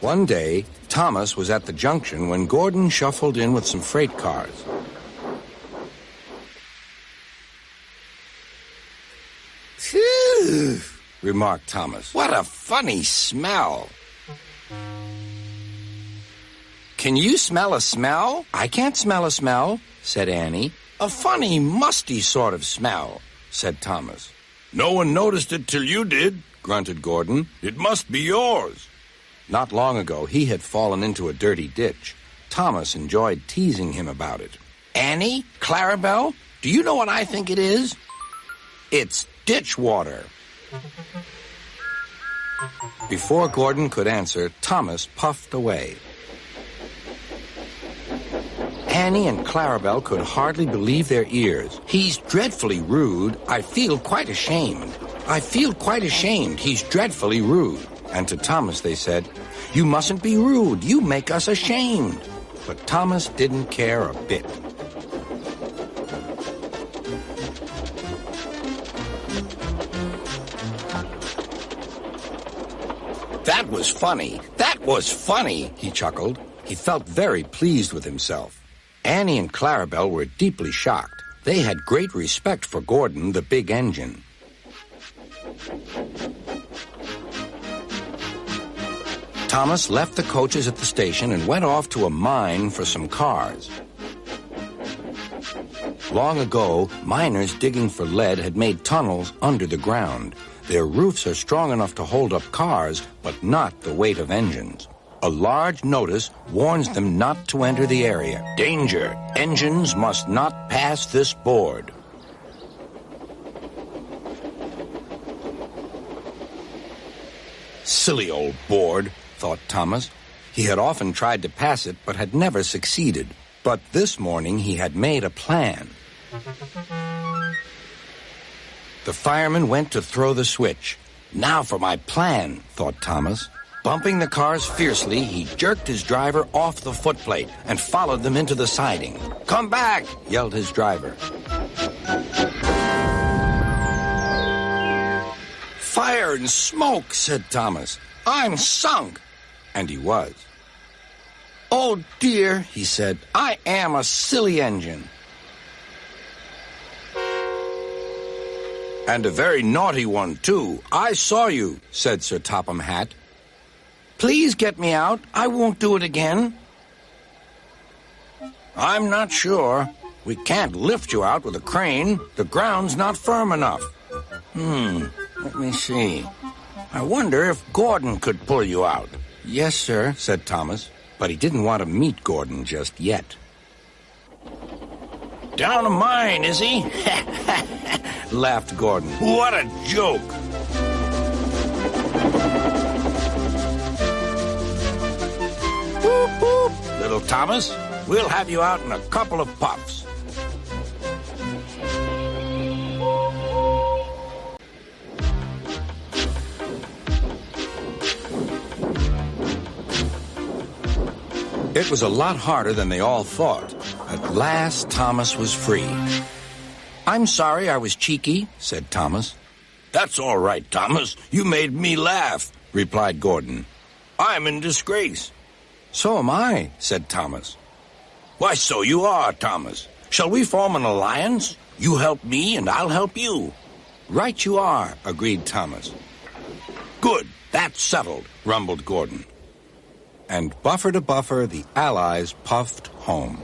One day, Thomas was at the junction when Gordon shuffled in with some freight cars. Phew, remarked Thomas. what a funny smell. Can you smell a smell? I can't smell a smell, said Annie. A funny, musty sort of smell, said Thomas. No one noticed it till you did, grunted Gordon. It must be yours. Not long ago, he had fallen into a dirty ditch. Thomas enjoyed teasing him about it. Annie, Clarabelle, do you know what I think it is? It's ditch water. Before Gordon could answer, Thomas puffed away. Annie and Clarabelle could hardly believe their ears. He's dreadfully rude. I feel quite ashamed. I feel quite ashamed. He's dreadfully rude. And to Thomas they said, "You mustn't be rude. You make us ashamed." But Thomas didn't care a bit. That was funny. That was funny, he chuckled. He felt very pleased with himself. Annie and Clarabelle were deeply shocked. They had great respect for Gordon, the big engine. Thomas left the coaches at the station and went off to a mine for some cars. Long ago, miners digging for lead had made tunnels under the ground. Their roofs are strong enough to hold up cars, but not the weight of engines. A large notice warns them not to enter the area. Danger! Engines must not pass this board. Silly old board, thought Thomas. He had often tried to pass it, but had never succeeded. But this morning he had made a plan. The fireman went to throw the switch. Now for my plan, thought Thomas. Bumping the cars fiercely, he jerked his driver off the footplate and followed them into the siding. "Come back!" yelled his driver. Fire and smoke, said Thomas. I'm sunk. And he was. Oh, dear, he said. I am a silly engine. And a very naughty one, too. I saw you, said Sir Topham Hatt. Please get me out. I won't do it again. I'm not sure. We can't lift you out with a crane. The ground's not firm enough. Let me see. I wonder if Gordon could pull you out. Yes, sir, said Thomas, but he didn't want to meet Gordon just yet. Down a mine, is he? Laughed Gordon. What a joke. Whoop, whoop, little Thomas. We'll have you out in a couple of puffs. It was a lot harder than they all thought. At last, Thomas was free. I'm sorry I was cheeky, said Thomas. That's all right, Thomas. You made me laugh, replied Gordon. I'm in disgrace. So am I, said Thomas. Why, so you are, Thomas. Shall we form an alliance? You help me and I'll help you. Right you are, agreed Thomas. Good, that's settled, rumbled Gordon. And buffer to buffer, the Allies puffed home.